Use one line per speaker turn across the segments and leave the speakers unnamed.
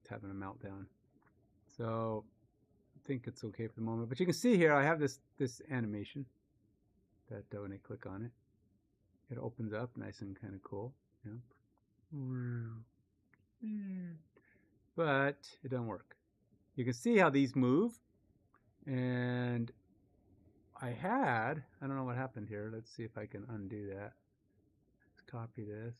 having a meltdown. So I think it's okay for the moment. But you can see here I have this animation that when I click on it, it opens up nice and kind of cool. You know? But it doesn't work. You can see how these move, and I don't know what happened here. Let's see if I can undo that. Let's copy this.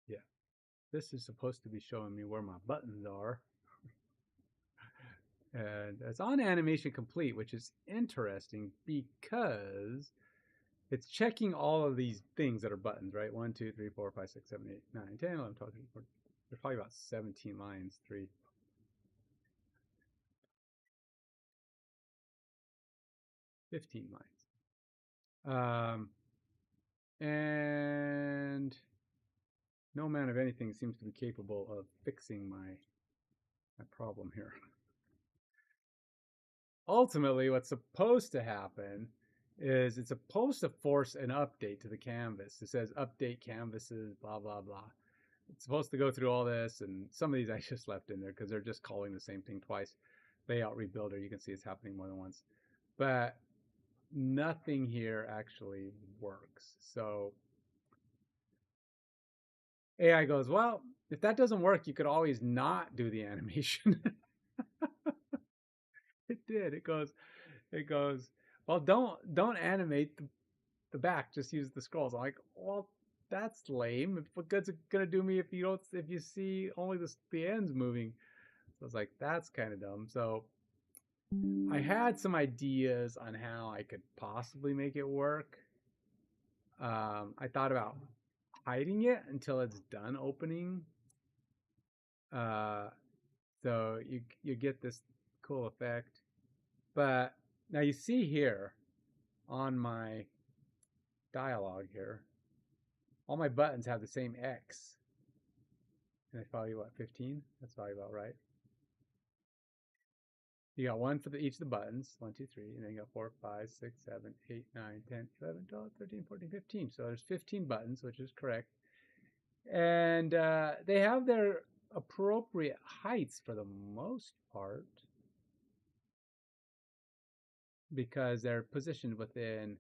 Yeah, this is supposed to be showing me where my buttons are. And it's on animation complete, which is interesting because it's checking all of these things that are buttons, right? 1, 2, 3, 4, 5, 6, 7, 8, 9, 10, 11, 12, 13, 14. There's probably about 17 lines, 15 lines. And no amount of anything seems to be capable of fixing my problem here. Ultimately, what's supposed to happen is it's supposed to force an update to the canvas. It says update canvases, blah, blah, blah. It's supposed to go through all this, and some of these I just left in there because they're just calling the same thing twice. Layout rebuilder, you can see it's happening more than once. But nothing here actually works. So AI goes, well, if that doesn't work, you could always not do the animation. It did. It goes, well, don't animate the back, just use the scrolls. I'm like, well, that's lame. What good's it gonna do me if you see only the ends moving? So I was like, that's kind of dumb. So I had some ideas on how I could possibly make it work. I thought about hiding it until it's done opening. So you get this cool effect. But now you see here on my dialogue here, all my buttons have the same X. And that's probably what, 15? That's probably about right. You got one for each of the buttons, 1, 2, 3, and then you got 4, 5, 6, 7, 8, 9, 10, 11, 12, 13, 14, 15. So there's 15 buttons, which is correct. And they have their appropriate heights for the most part because they're positioned within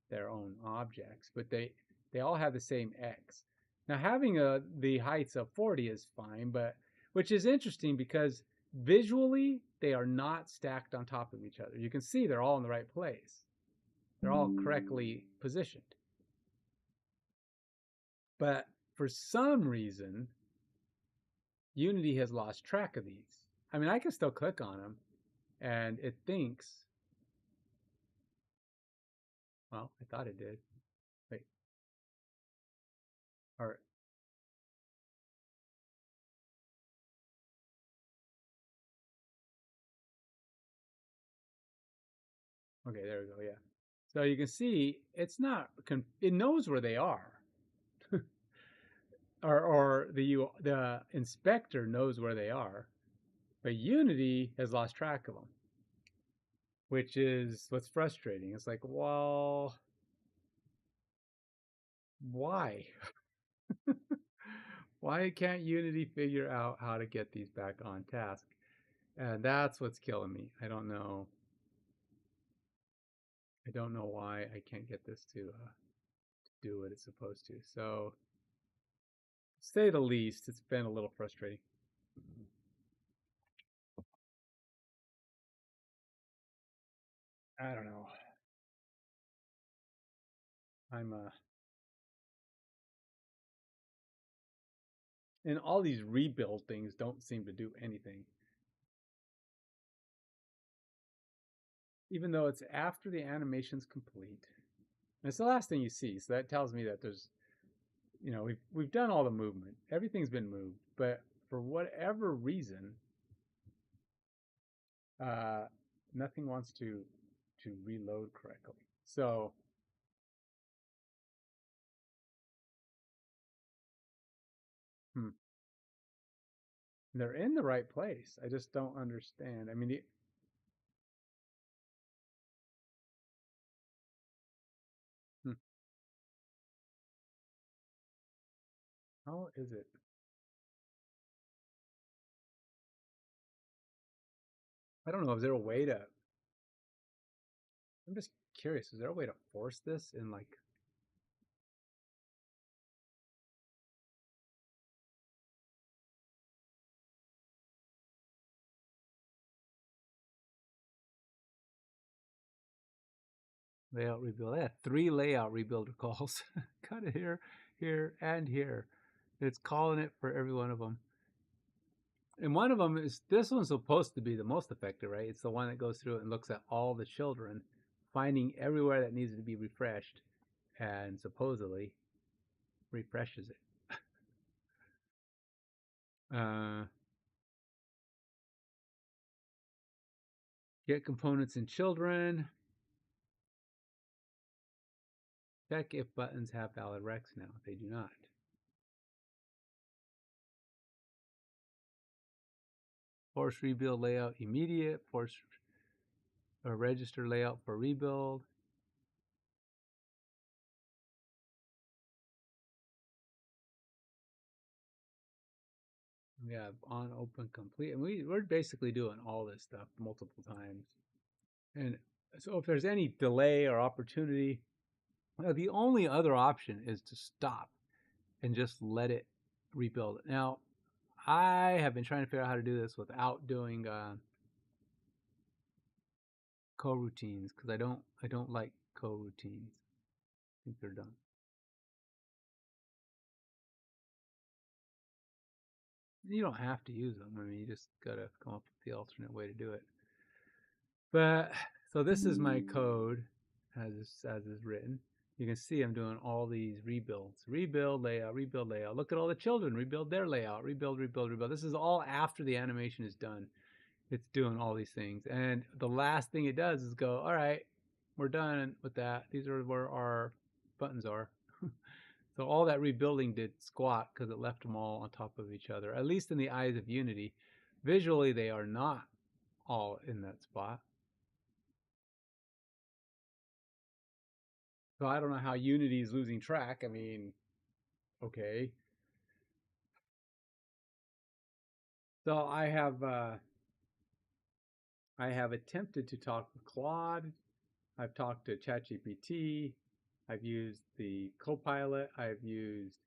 their own objects, but they all have the same X. Now having the heights of 40 is fine, but which is interesting because visually they are not stacked on top of each other. You can see they're all in the right place. They're all correctly positioned. But for some reason, Unity has lost track of these. I mean, I can still click on them and it thinks, well, I thought it did. Wait. Or okay, there we go. Yeah. So you can see it's not, it knows where they are. or the inspector knows where they are, but Unity has lost track of them, which is what's frustrating. It's like, well, why? Why can't Unity figure out how to get these back on task? And that's what's killing me. I don't know why I can't get this to do what it's supposed to. So, to say the least, it's been a little frustrating. I don't know. I'm and all these rebuild things don't seem to do anything. Even though it's after the animation's complete. And it's the last thing you see, so that tells me that there's, you know, we've done all the movement. Everything's been moved, but for whatever reason, nothing wants to reload correctly. So they're in the right place. I just don't understand. I mean, How is it? I don't know. Is there a way to? I'm just curious. Is there a way to force this in like? Layout rebuild. I had 3 layout rebuilder calls. Got it here, here, and here. It's calling it for every one of them. And one of them is, this one's supposed to be the most effective, right? It's the one that goes through and looks at all the children, finding everywhere that needs to be refreshed, and supposedly refreshes it. Get components in children. Check if buttons have valid recs now. They do not. Force rebuild layout immediate. Force or register layout for rebuild. We have on open complete. And we're basically doing all this stuff multiple times. And so if there's any delay or opportunity, the only other option is to stop and just let it rebuild it. Now, I have been trying to figure out how to do this without doing coroutines, because I don't like coroutines. I think they're done. You don't have to use them. I mean, you just gotta come up with the alternate way to do it. But so this is my code as is written. You can see I'm doing all these rebuilds. Rebuild layout, rebuild layout. Look at all the children. Rebuild their layout. Rebuild, rebuild, rebuild. This is all after the animation is done. It's doing all these things. And the last thing it does is go, all right, we're done with that. These are where our buttons are. So all that rebuilding did squat because it left them all on top of each other, at least in the eyes of Unity. Visually, they are not all in that spot. So I don't know how Unity is losing track. I mean, okay. So I have attempted to talk with Claude. I've talked to ChatGPT. I've used the Copilot. I've used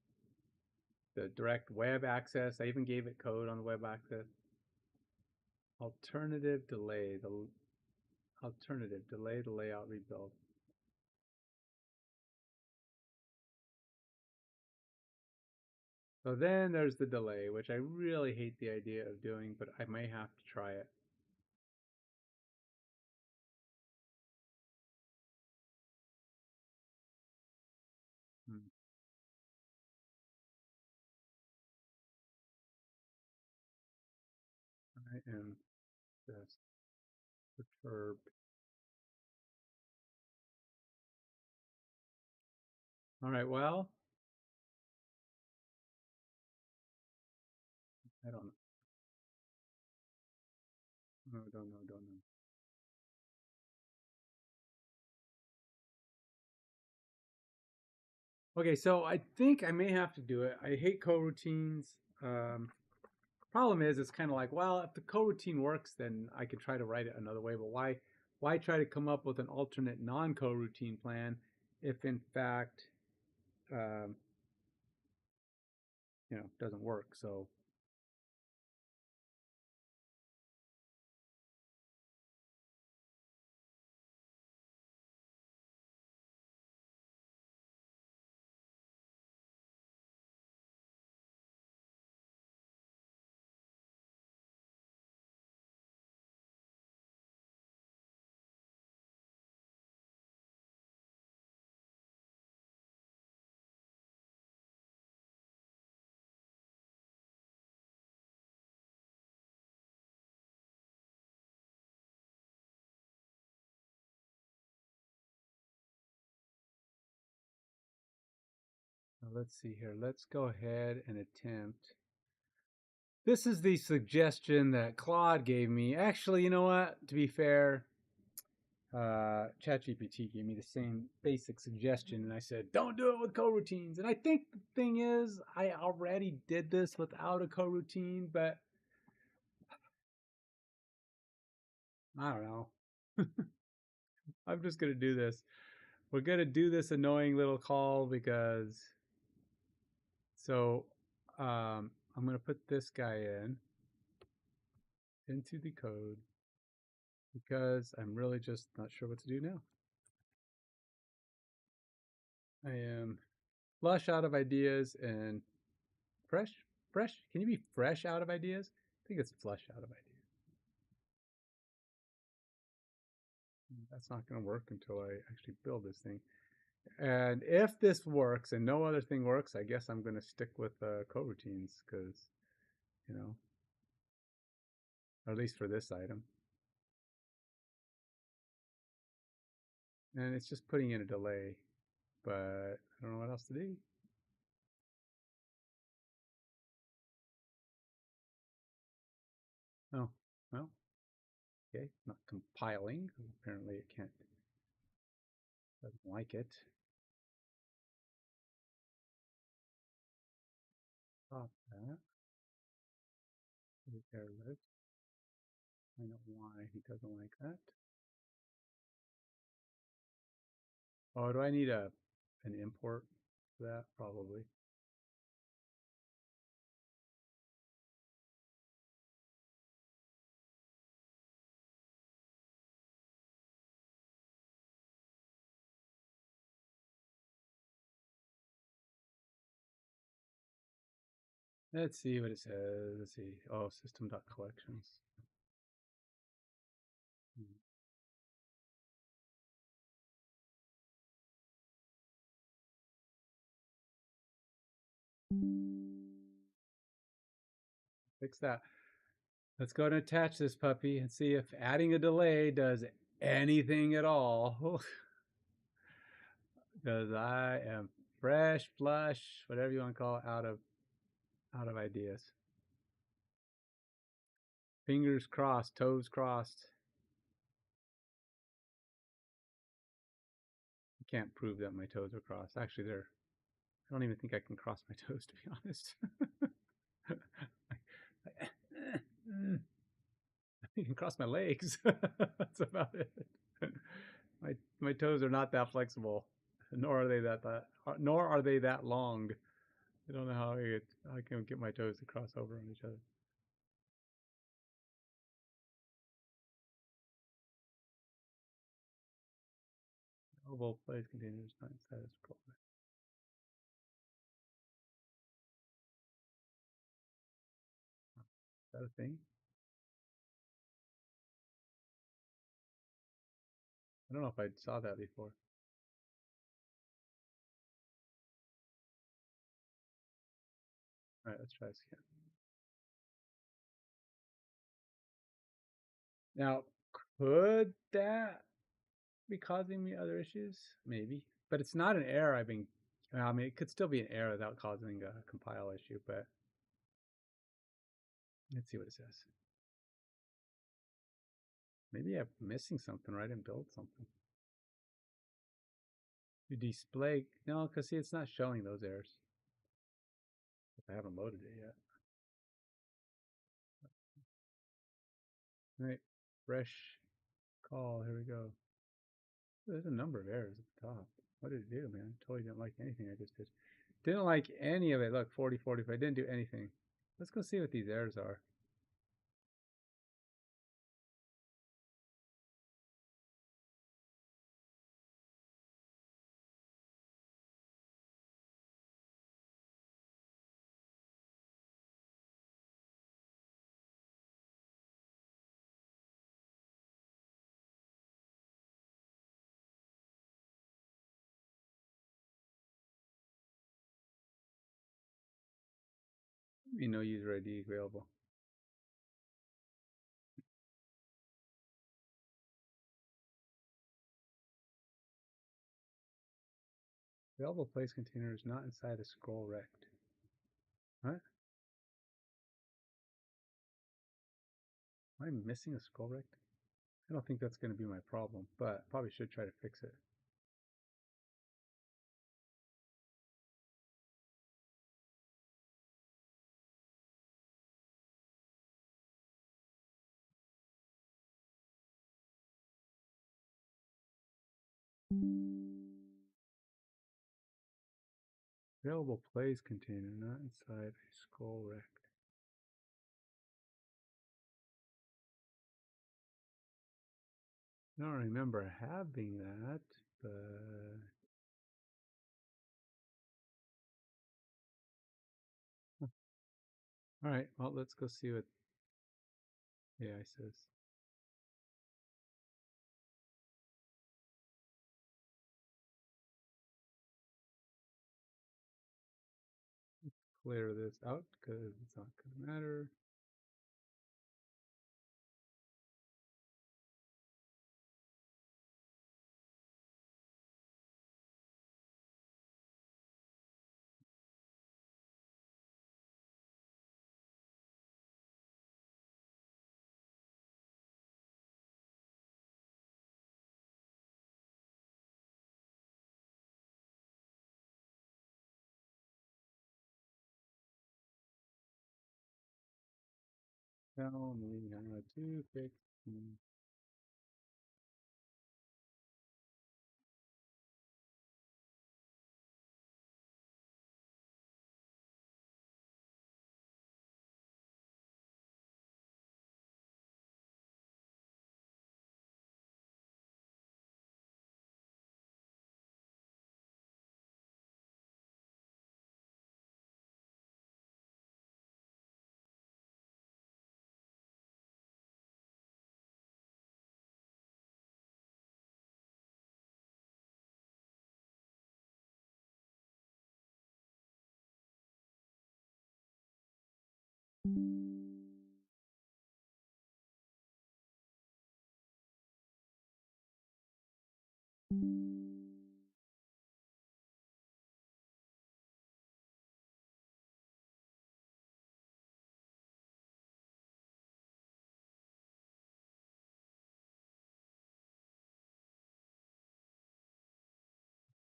the direct web access. I even gave it code on the web access. Alternative delay the layout rebuild. So then there's the delay, which I really hate the idea of doing, but I may have to try it. I am just perturbed. All right, well, I don't know. No, don't know. Okay, so I think I may have to do it. I hate coroutines. Problem is, it's kind of like, well, if the coroutine works, then I could try to write it another way. But why try to come up with an alternate non-coroutine plan if, in fact, um, doesn't work? So let's see here. Let's go ahead and attempt. This is the suggestion that Claude gave me. Actually, you know what? To be fair, ChatGPT gave me the same basic suggestion, and I said, don't do it with coroutines. And I think the thing is, I already did this without a coroutine, but I don't know. I'm just going to do this. We're going to do this annoying little call because, so I'm going to put this guy into the code because I'm really just not sure what to do now. I am flush out of ideas and fresh. Can you be fresh out of ideas? I think it's flush out of ideas. That's not going to work until I actually build this thing. And if this works and no other thing works, I guess I'm going to stick with coroutines because, you know, or at least for this item. And it's just putting in a delay, but I don't know what else to do. Oh, well, okay, not compiling. Apparently it can't, doesn't like it. Stop that. Error list. I know why he doesn't like that. Oh, do I need an import for that? Probably. Let's see what it says. Let's see. Oh, system.collections. Fix that. Let's go and attach this puppy and see if adding a delay does anything at all. Because I am fresh, flush, whatever you want to call it, out of ideas. Fingers crossed, toes crossed. I can't prove that my toes are crossed. Actually, I don't even think I can cross my toes, to be honest. I can cross my legs. That's about it. My toes are not that flexible, nor are they that long. I don't know how I can get my toes to cross over on each other. Oval place containers not inside a scroll. Is that a thing? I don't know if I saw that before. All right, let's try this again. Now, could that be causing me other issues? Maybe, but it's not an error I mean, it could still be an error without causing a compile issue, but let's see what it says. Maybe I'm missing something, right? And build something. You display, no, because see, it's not showing those errors. I haven't loaded it yet. All right, fresh call. Here we go. There's a number of errors at the top. What did it do, man? Totally didn't like anything I just did. Didn't like any of it. Look, 40, 45. I didn't do anything. Let's go see what these errors are. No user ID available. Available place container is not inside a scroll rect. What? Am I missing a scroll rect? I don't think that's going to be my problem, but probably should try to fix it. Available plays container, not inside a scroll rect. I don't remember having that, but all right. Well, let's go see what AI says. Clear this out because it's not going to matter. Tell me how to fix.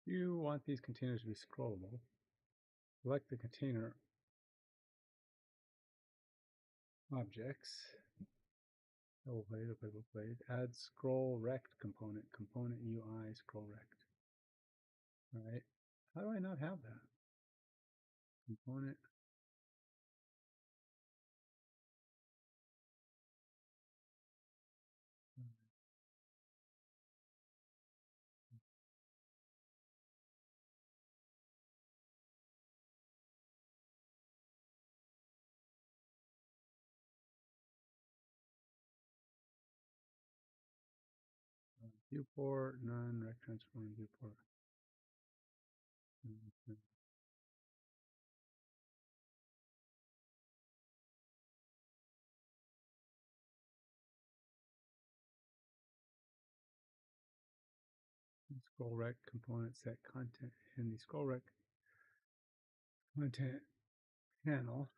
You want these containers to be scrollable. Select the container objects. Double blade. Add scroll rect component. Component UI scroll rect. All right. How do I not have that? Component. Viewport, none, rect transform viewport. Scroll rect component set content in the scroll rect content panel.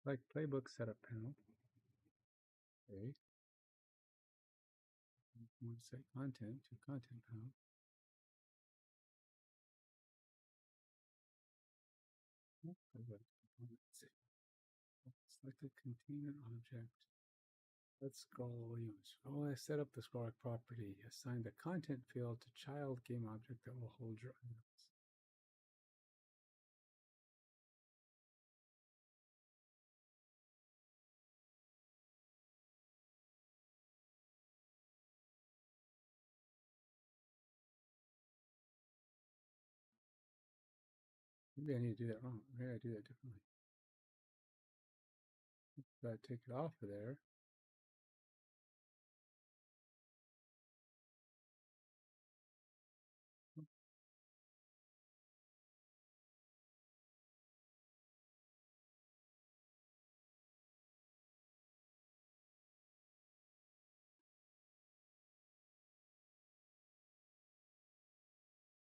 Like playbook setup panel. Okay. Want to set content to content panel. Select a container object. Let's scroll. Oh, I set up the scroll property. Assign the content field to child game object that will hold your items. Maybe I need to do that wrong. Maybe I do that differently. Gotta take it off of there.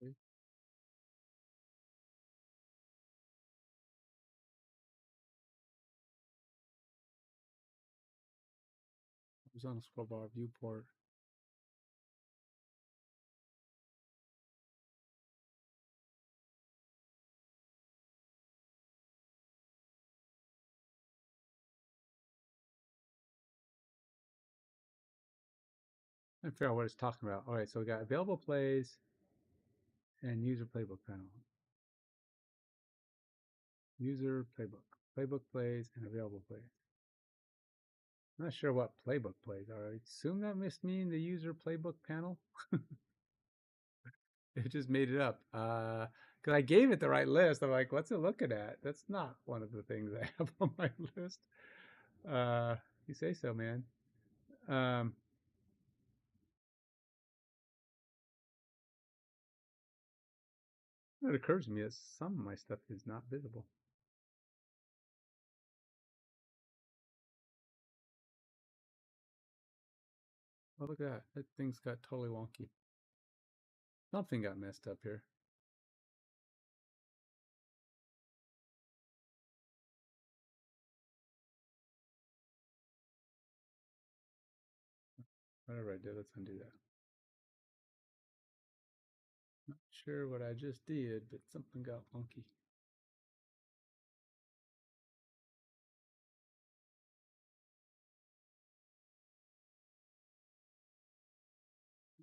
Okay. Horizontal scroll bar, viewport. I figure out what it's talking about. All right, so we got available plays and user playbook panel. User playbook, playbook plays, and available plays. I'm not sure what playbook plays are. I assume that must mean the user playbook panel. It just made it up. Because I gave it the right list. I'm like, what's it looking at? That's not one of the things I have on my list. You say so, man. It occurs to me that some of my stuff is not visible. Oh, look at that. That thing's got totally wonky. Something got messed up here. Whatever I did, let's undo that. Not sure what I just did, but something got wonky.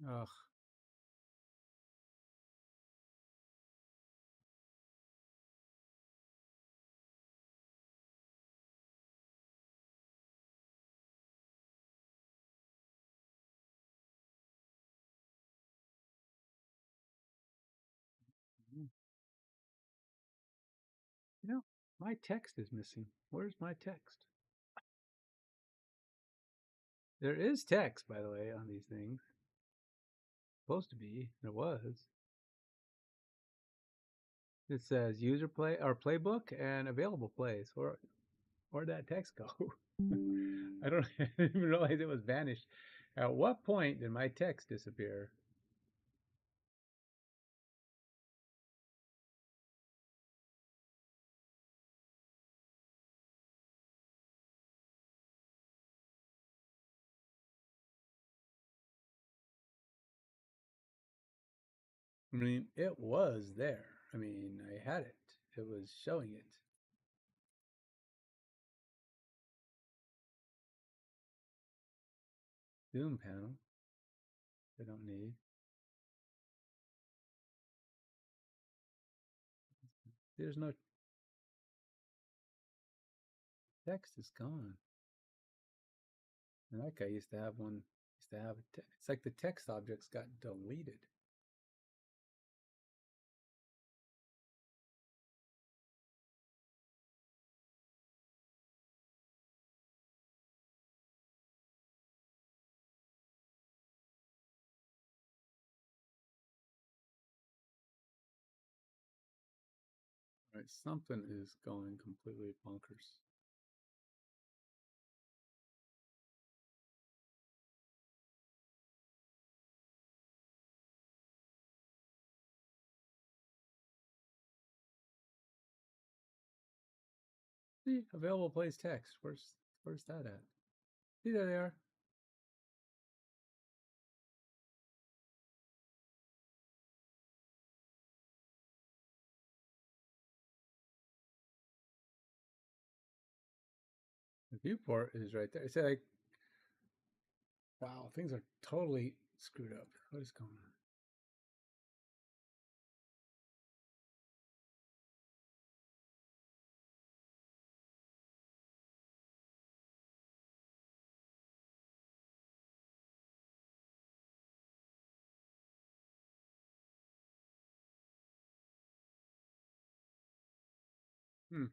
Ugh. You know, my text is missing. Where's my text? There is text, by the way, on these things. Supposed to be. There was. It says user play or playbook and available plays. Where'd that text go? I don't I didn't even realize it was vanished. At what point did my text disappear? I mean, it was there. I mean, I had it. It was showing it. Zoom panel. I don't need. There's no text is gone. And that guy used to have one. Used to have it's like the text objects got deleted. Right, something is going completely bonkers. See, available plays text. Where's that at? See, there they are. The viewport is right there. It's like, wow, things are totally screwed up. What is going on? Hmm.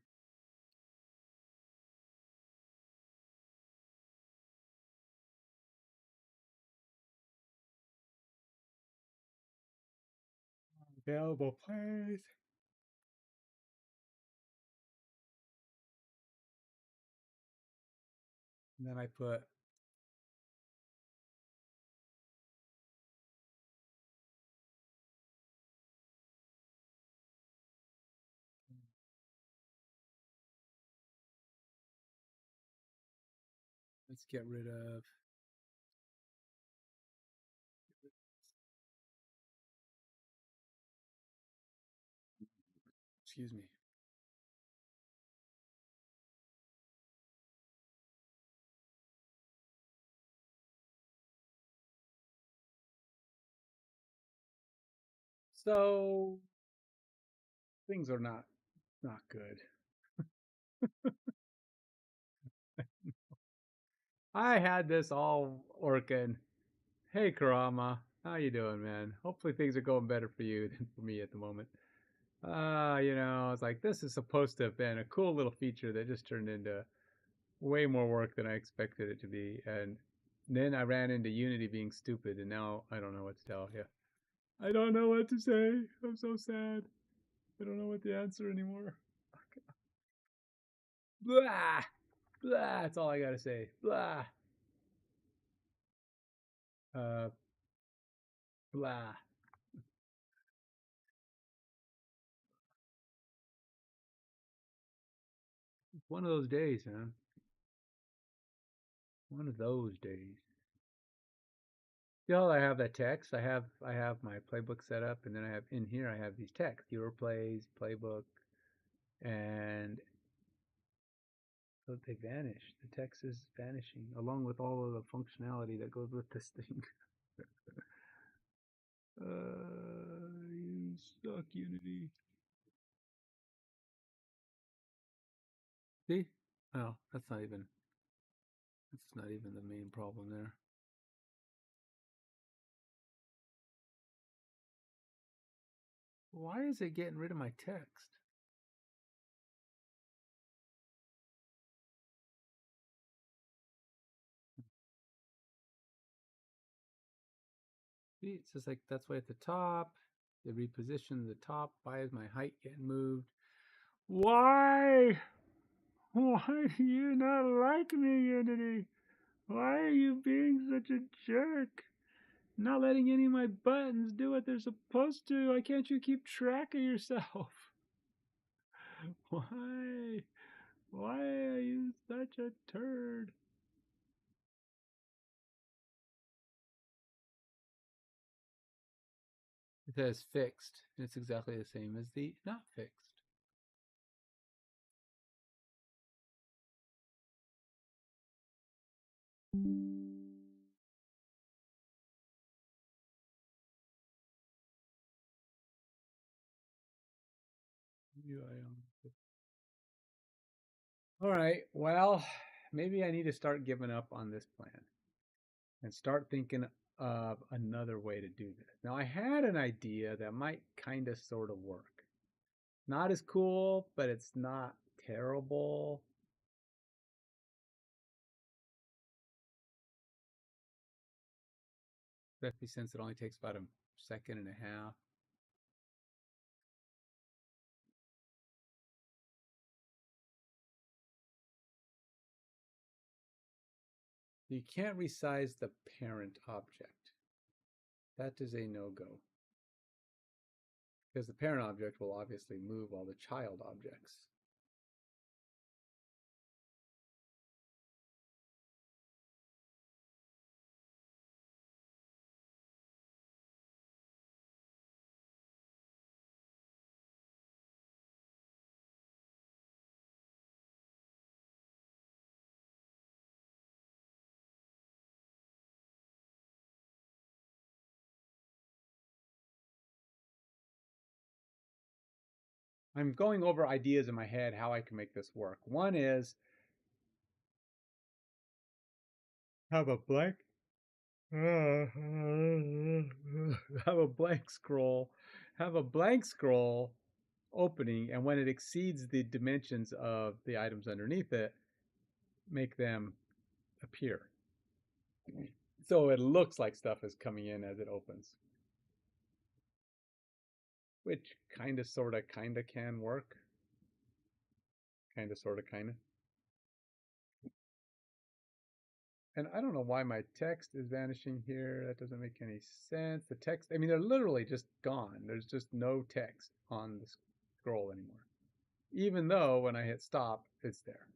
Available plays. And then I put let's get rid of Excuse me. So things are not good. I had this all working. Hey Karama, how you doing, man? Hopefully things are going better for you than for me at the moment. It's like this is supposed to have been a cool little feature that just turned into way more work than I expected it to be. And then I ran into Unity being stupid, and now I don't know what to tell you. I don't know what to say. I'm so sad. I don't know what the answer anymore. Blah! Blah! That's all I gotta say. Blah! Uh, blah. It's one of those days, man. One of those days. Still, I have that text. I have my playbook set up, and then I have in here I have these texts: your plays, playbook, and so they vanish. The text is vanishing along with all of the functionality that goes with this thing. You suck, Unity. See? Oh, that's not even the main problem there. Why is it getting rid of my text? See, it's just like that's way at the top. They reposition the top. Why is my height getting moved? Why? Why do you not like me, Unity? Why are you being such a jerk? Not letting any of my buttons do what they're supposed to. Why can't you keep track of yourself? Why? Why are you such a turd? It says fixed, and it's exactly the same as the not fixed. All right, well, maybe I need to start giving up on this plan and start thinking of another way to do this. Now, I had an idea that might kind of sort of work. Not as cool, but it's not terrible. 50 cents, it only takes about a second and a half. You can't resize the parent object. That is a no-go. Because the parent object will obviously move all the child objects. I'm going over ideas in my head how I can make this work. One is have a blank have a blank scroll, have a blank scroll opening, and when it exceeds the dimensions of the items underneath it, make them appear. So it looks like stuff is coming in as it opens. Which kind of, sort of, kind of can work. Kind of, sort of, kind of. And I don't know why my text is vanishing here. That doesn't make any sense. The text, I mean, they're literally just gone. There's just no text on the scroll anymore. Even though when I hit stop, it's there.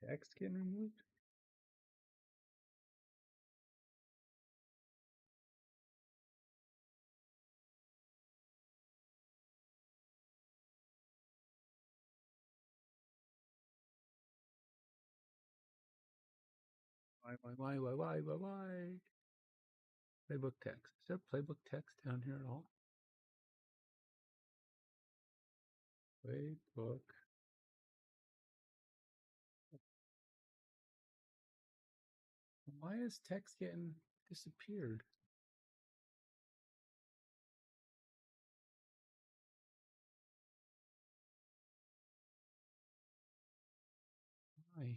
text getting removed? Why? Playbook text. Is there playbook text down here at all? Playbook. Why is text getting disappeared? Why?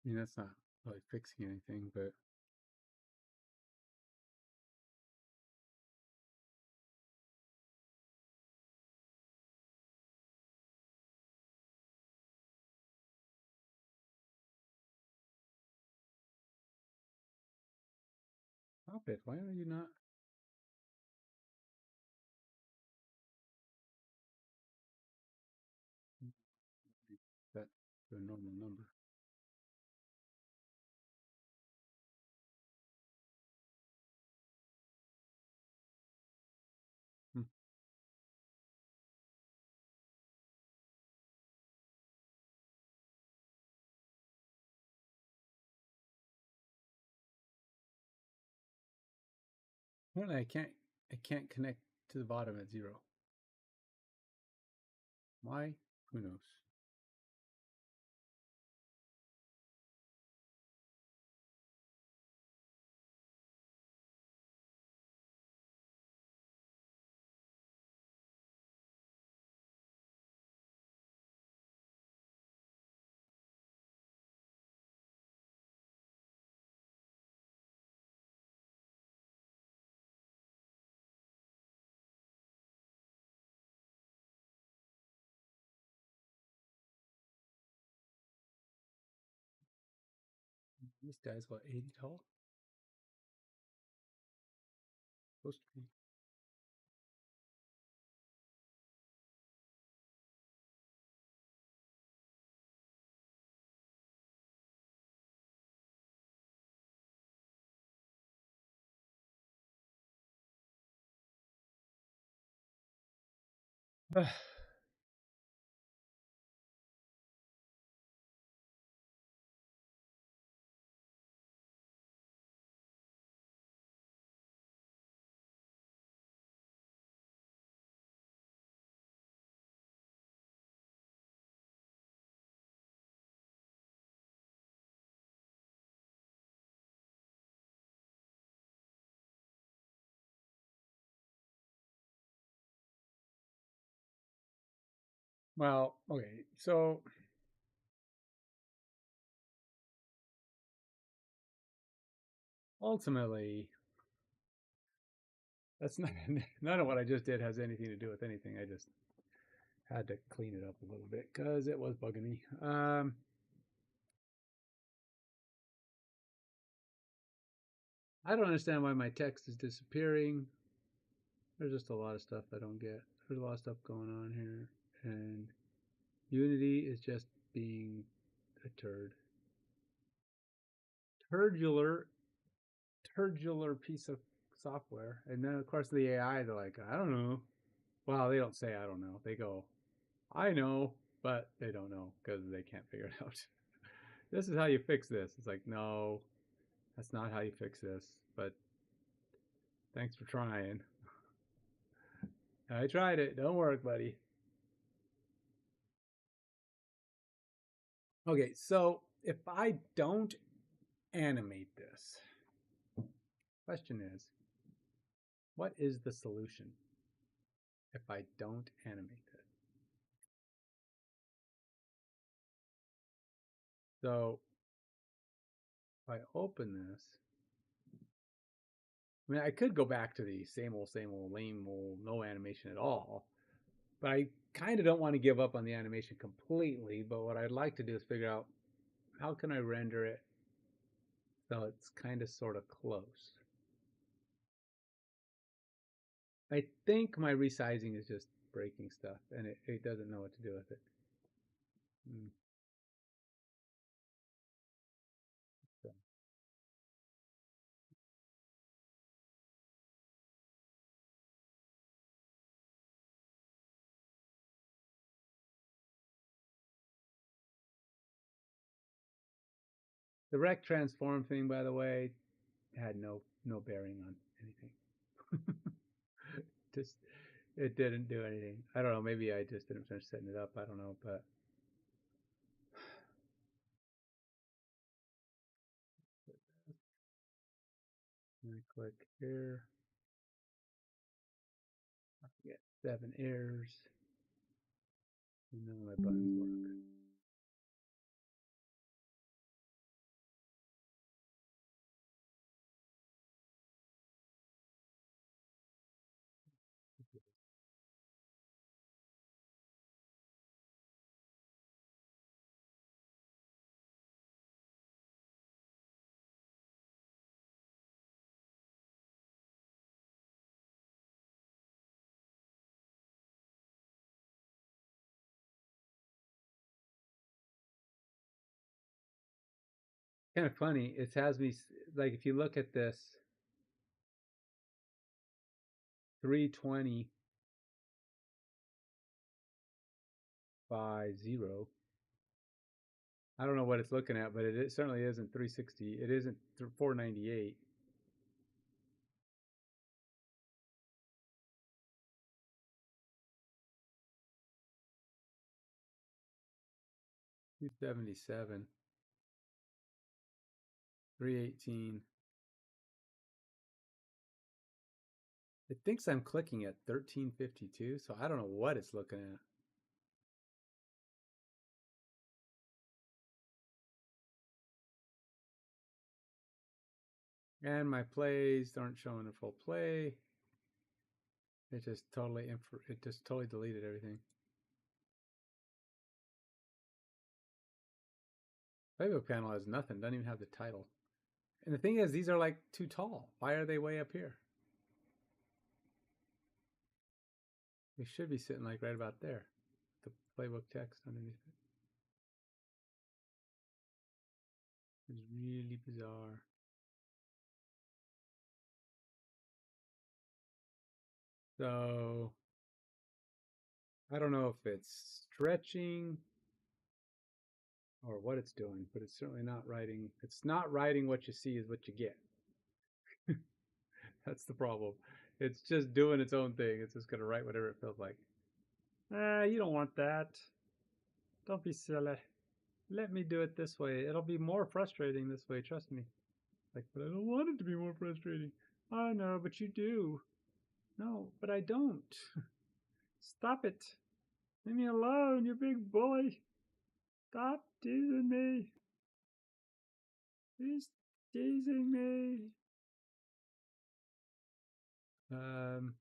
I mean, that's not really fixing anything, but stop it. Why are you not? That to a normal number. Hmm. Apparently, I can't connect to the bottom at 0. Why? Who knows? This guy's what, 80 tall? Supposed to be. Well, okay, so ultimately, that's not none of what I just did has anything to do with anything. I just had to clean it up a little bit because it was bugging me. I don't understand why my text is disappearing. There's just a lot of stuff I don't get. There's a lot of stuff going on here, and Unity is just being a turdular, turdular piece of software. And then of course the AI, they're like, I don't know. Well, they don't say I don't know. They go, I know, but they don't know because they can't figure it out. This is how you fix this. It's like, no, that's not how you fix this. But thanks for trying. I tried it. Don't work, buddy. Okay, so if I don't animate this, question is, what is the solution if I don't animate it? So if I open this, I mean, I could go back to the same old, lame old, no animation at all, but I kind of don't want to give up on the animation completely. But what I'd like to do is figure out how can I render it so it's kind of sort of close. I think my resizing is just breaking stuff, and it doesn't know what to do with it. So the rect transform thing, by the way, had no bearing on anything. Just it didn't do anything. I don't know. Maybe I just didn't finish setting it up. I don't know, but I click here. I get 7 errors, and none of my buttons work. Kind of funny. It has me like if you look at this 320 by 0. I don't know what it's looking at, but it certainly isn't 360. It isn't 498. Two 77, 318. It thinks I'm clicking at 1352, so I don't know what it's looking at. And my plays aren't showing a full play. It just totally deleted everything. Playbook panel has nothing, doesn't even have the title. And the thing is, these are like too tall. Why are they way up here? They should be sitting like right about there. The playbook text underneath it. It's really bizarre. So I don't know if it's stretching or what it's doing, but it's certainly not writing. It's not writing what you see is what you get. That's the problem. It's just doing its own thing. It's just going to write whatever it feels like. You don't want that. Don't be silly. Let me do it this way. It'll be more frustrating this way, trust me. Like, but I don't want it to be more frustrating. I know, but you do. No, but I don't. Stop it. Leave me alone, you big bully. Stop teasing me. He's teasing me. Um,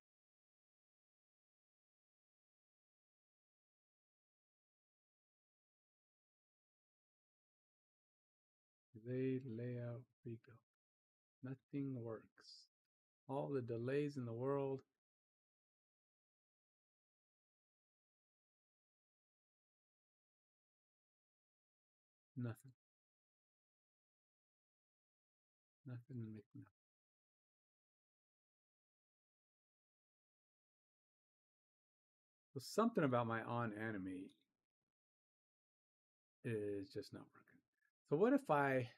Delayed layout rebuild. Nothing works. All the delays in the world. Nothing. Nothing to make nothing. So something about my on animate is just not working. So what if I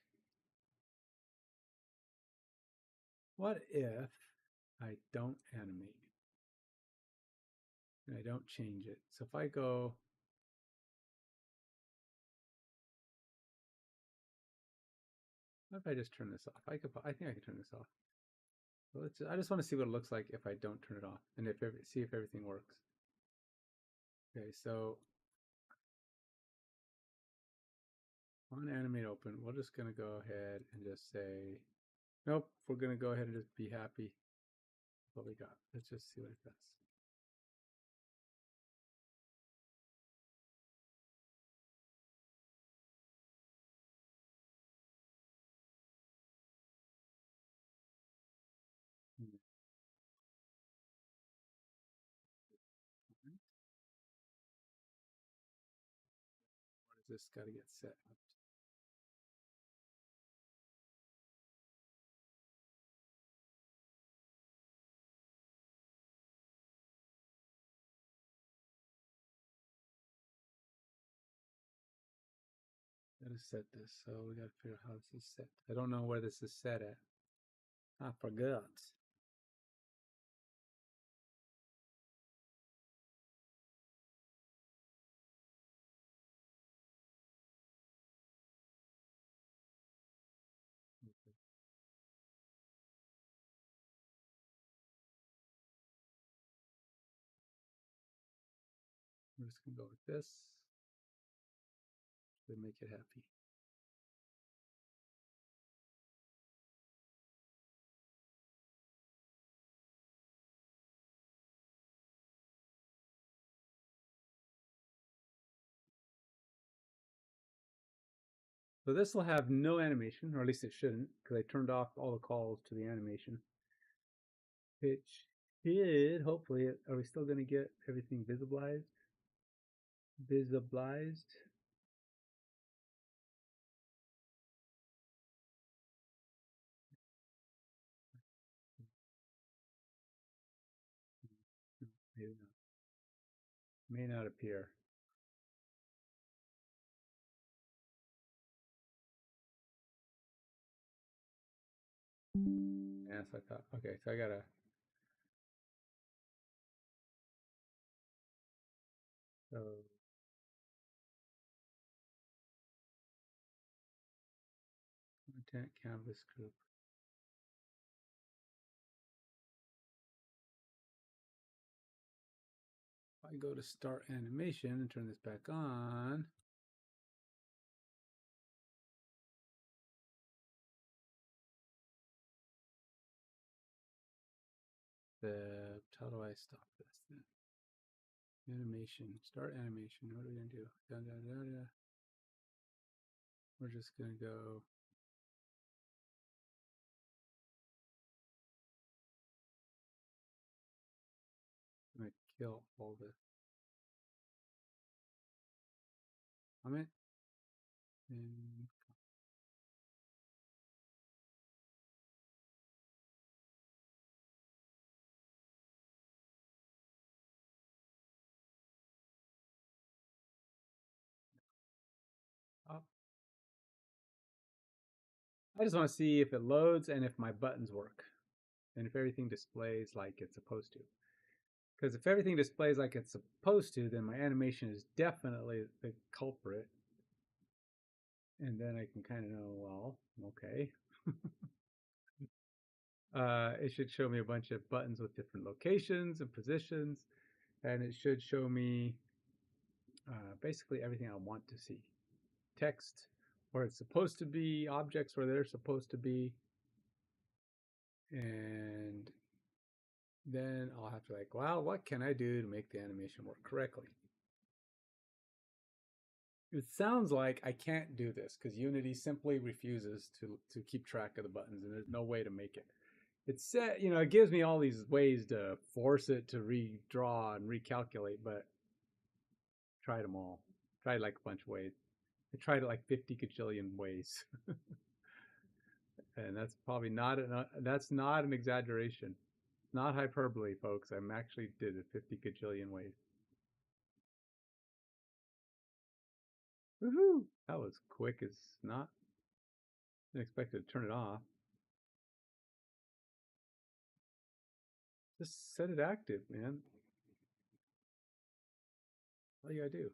don't animate and I don't change it? So if I go What if I just turn this off? I think I could turn this off. Well, I just want to see what it looks like if I don't turn it off, and see if everything works. Okay, so on animate open, we're just gonna go ahead and just say, nope, we're gonna go ahead and just be happy with what we got. Let's just see what it does. What is this got to get set up? Gotta set this, so we gotta figure out how this is set. I don't know where this is set at. I forgot. We're just gonna go with this to make it happy. So this will have no animation, or at least it shouldn't, because I turned off all the calls to the animation. It should, hopefully, are we still going to get everything visibilized? Visibilized. Maybe not. May not appear. Yeah, so I thought, okay, so I gotta, so content canvas group. If I go to start animation and turn this back on, how do I stop this then? Animation, start animation. What are we gonna do? Da, da, da, da. We're just gonna go. I'm gonna kill all the comment and up. I just want to see if it loads and if my buttons work and if everything displays like it's supposed to. Because if everything displays like it's supposed to, then my animation is definitely the culprit. And then I can kind of know, well, okay. It should show me a bunch of buttons with different locations and positions. And it should show me basically everything I want to see. Text where it's supposed to be, objects where they're supposed to be. And then I'll have to like, wow, what can I do to make the animation work correctly? It sounds like I can't do this because Unity simply refuses to keep track of the buttons, and there's no way to make it. It said, it gives me all these ways to force it to redraw and recalculate, but I tried them all. Tried like a bunch of ways. I tried it like 50 gajillion ways, and that's probably that's not an exaggeration. Not hyperbole, folks. I'm actually did it 50 gajillion ways. Woohoo! That was quick as not. Didn't expect it to turn it off. Just set it active, man. All you gotta do.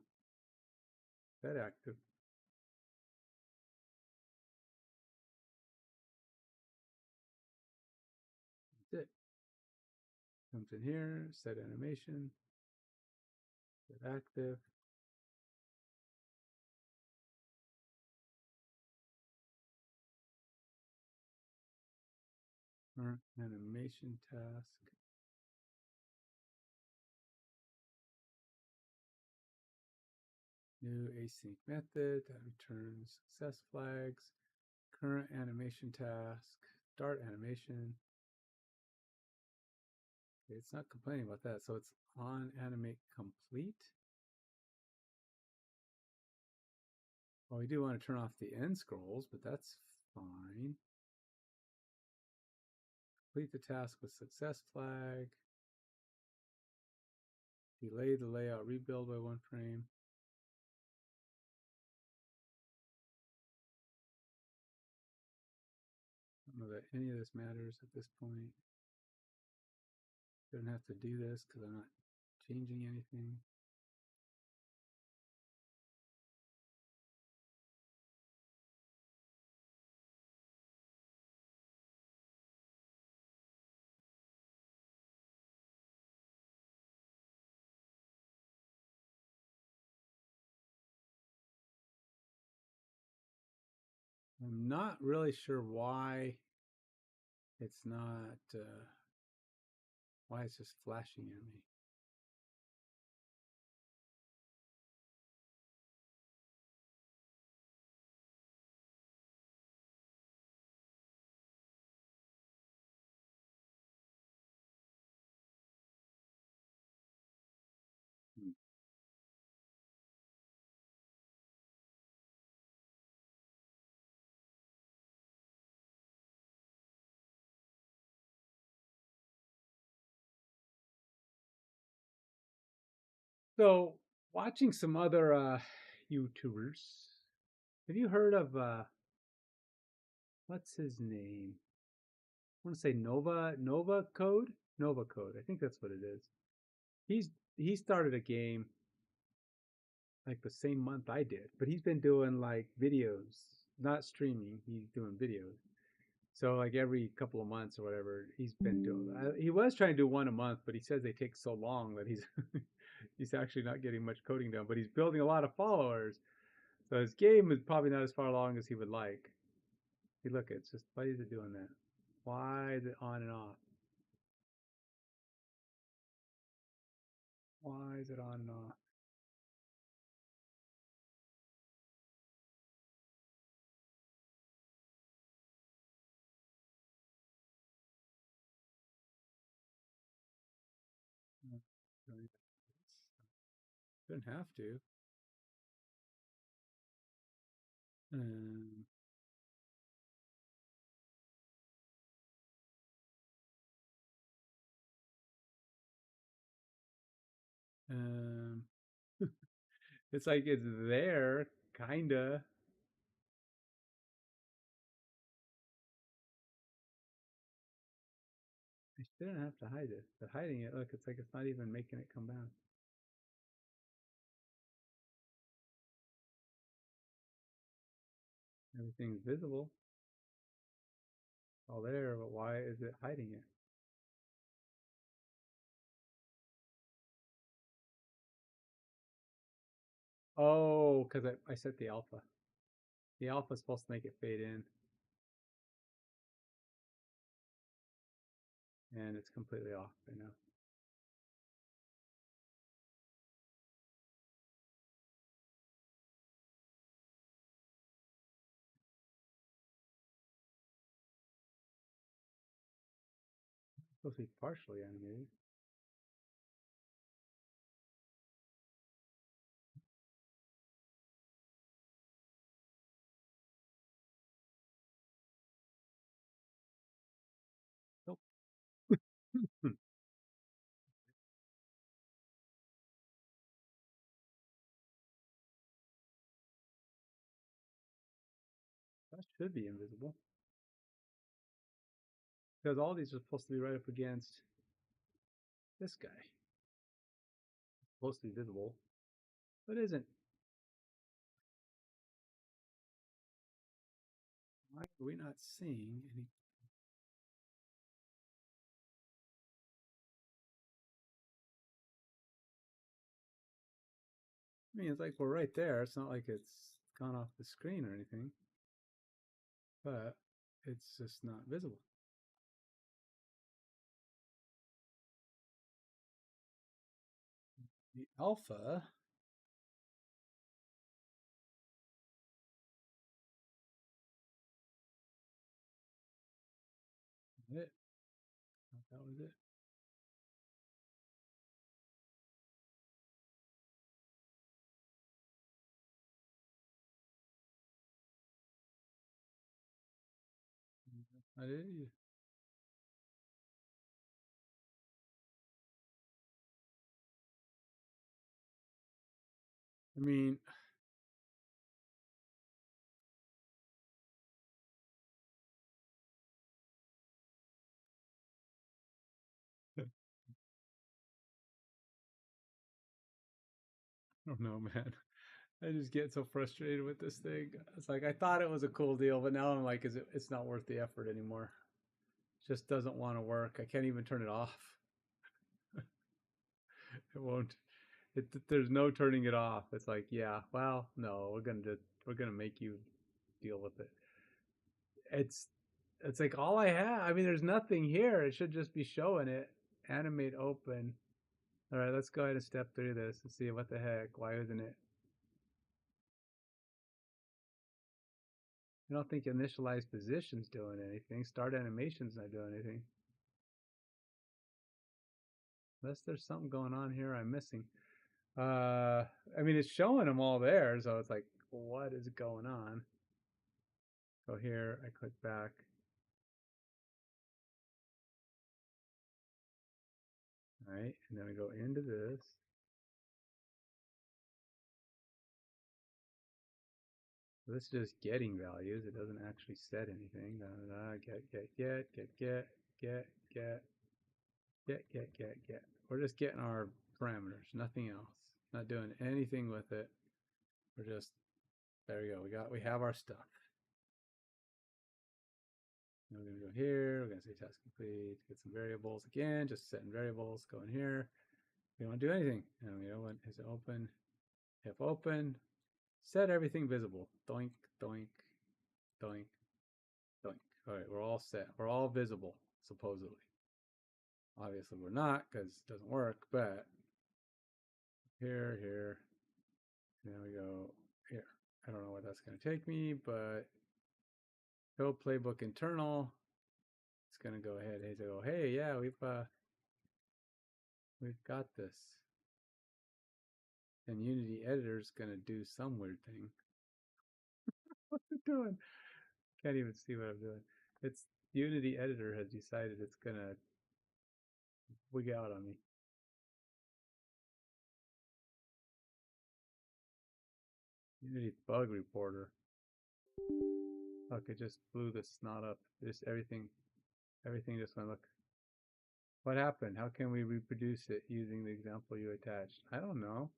Set active. it. Comes in here, set animation, set active. Current animation task. New async method that returns success flags. Current animation task. Start animation. Okay, it's not complaining about that. So it's on animate complete. Well, we do want to turn off the end scrolls, but that's fine. Complete the task with success flag. Delay the layout rebuild by 1 frame. I don't know that any of this matters at this point. Don't have to do this because I'm not changing anything. I'm not really sure why it's not, why it's just flashing at me. Hmm. So, watching some other YouTubers, have you heard of, what's his name? I want to say Nova Code? Nova Code. I think that's what it is. He started a game like the same month I did, but he's been doing like videos, not streaming. He's doing videos. So like every couple of months or whatever, he's been doing. He was trying to do one a month, but he says they take so long that he's he's actually not getting much coding done. But he's building a lot of followers, so his game is probably not as far along as he would like. Hey, look, it's just why is it doing that? Why is it on and off? Why is it on and off? Shouldn't have to. Um, um, it's like it's there, kinda. I shouldn't have to hide it, but hiding it, look, it's like it's not even making it come back. Everything's visible, all there, but why is it hiding it? Oh, because I set the alpha. The alpha is supposed to make it fade in, and it's completely off right now. It's supposed to be partially animated. Nope. That should be invisible. Because all these are supposed to be right up against this guy. It's supposed to be visible, but isn't. Why are we not seeing any? I mean, it's like we're right there. It's not like it's gone off the screen or anything, but it's just not visible. The alpha, it, that was it. I did. I mean, I don't know, man. I just get so frustrated with this thing. It's like I thought it was a cool deal, but now I'm like, it's not worth the effort anymore. It just doesn't want to work. I can't even turn it off. It won't. There's no turning it off. It's like, yeah, well, no, we're gonna make you deal with it. It's it's like all I have. I mean, there's nothing here. It should just be showing it. Animate open. All right, let's go ahead and step through this and see what the heck. Why isn't it? I don't think initialize position's doing anything. Start animation's not doing anything. Unless there's something going on here I'm missing. I mean, it's showing them all there, so it's like, what is going on? So here, I click back. All right, and then we go into this. So this is just getting values. It doesn't actually set anything. Get. We're just getting our parameters, nothing else. Not doing anything with it. We're just, there we go. We have our stuff. And we're gonna go here. We're gonna say task complete. Get some variables again. Just setting variables. Go in here. We don't do anything. And we don't want is it open. If open, set everything visible. Doink, doink, doink, doink. All right, we're all set. We're all visible, supposedly. Obviously, we're not because it doesn't work, but here. Now we go here. I don't know where that's going to take me, but code playbook internal. It's going to go ahead and go, hey, yeah, we've got this. And Unity editor is going to do some weird thing. What's it doing? Can't even see what I'm doing. It's Unity editor has decided it's going to wig out on me. Unity bug reporter. Look, it just blew the snot up. Just everything just went, look. What happened? How can we reproduce it using the example you attached? I don't know.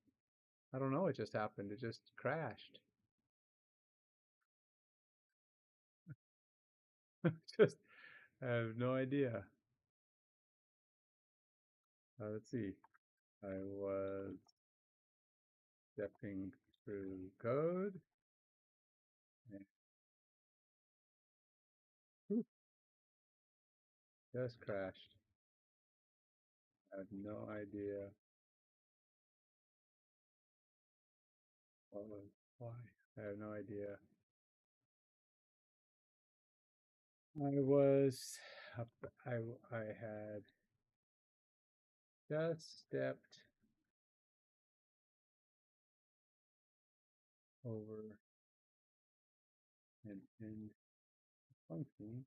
I don't know what just happened. It just crashed. Just, I have no idea. Let's see. I was stepping through code. And just crashed. I have no idea what was why. I have no idea. I was I had just stepped over an end function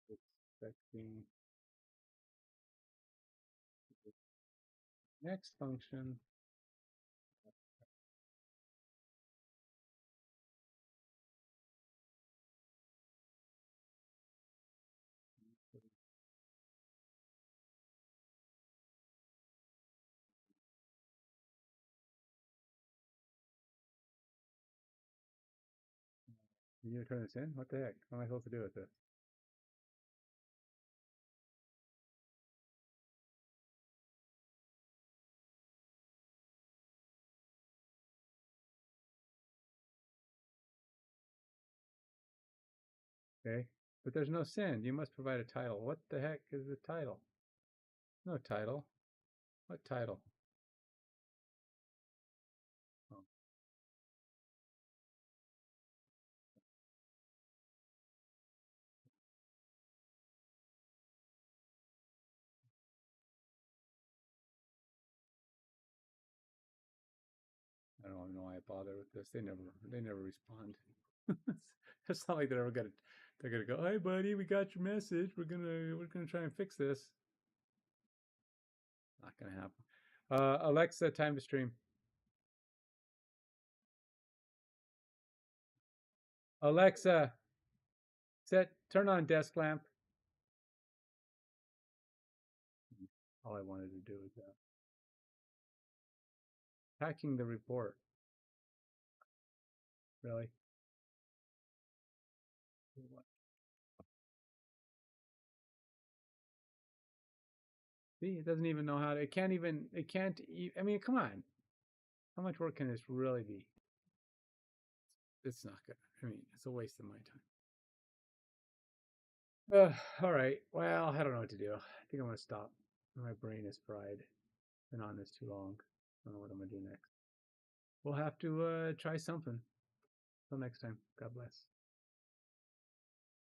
expecting the next function. You need to turn this in? What the heck? What am I supposed to do with this? Okay. But there's no send. You must provide a title. What the heck is the title? No title. What title? Oh, I don't even know why I bother with this. They never respond. It's not like they're gonna go, hey buddy, we got your message. We're gonna try and fix this. Not gonna happen. Alexa, time to stream. Alexa, turn on desk lamp. All I wanted to do was that. Hacking the report. Really? See, it doesn't even know how to. I mean, come on. How much work can this really be? It's not good. I mean, it's a waste of my time. All right. Well, I don't know what to do. I think I'm going to stop. My brain is fried. Been on this too long. I don't know what I'm going to do next. We'll have to try something. Till next time. God bless.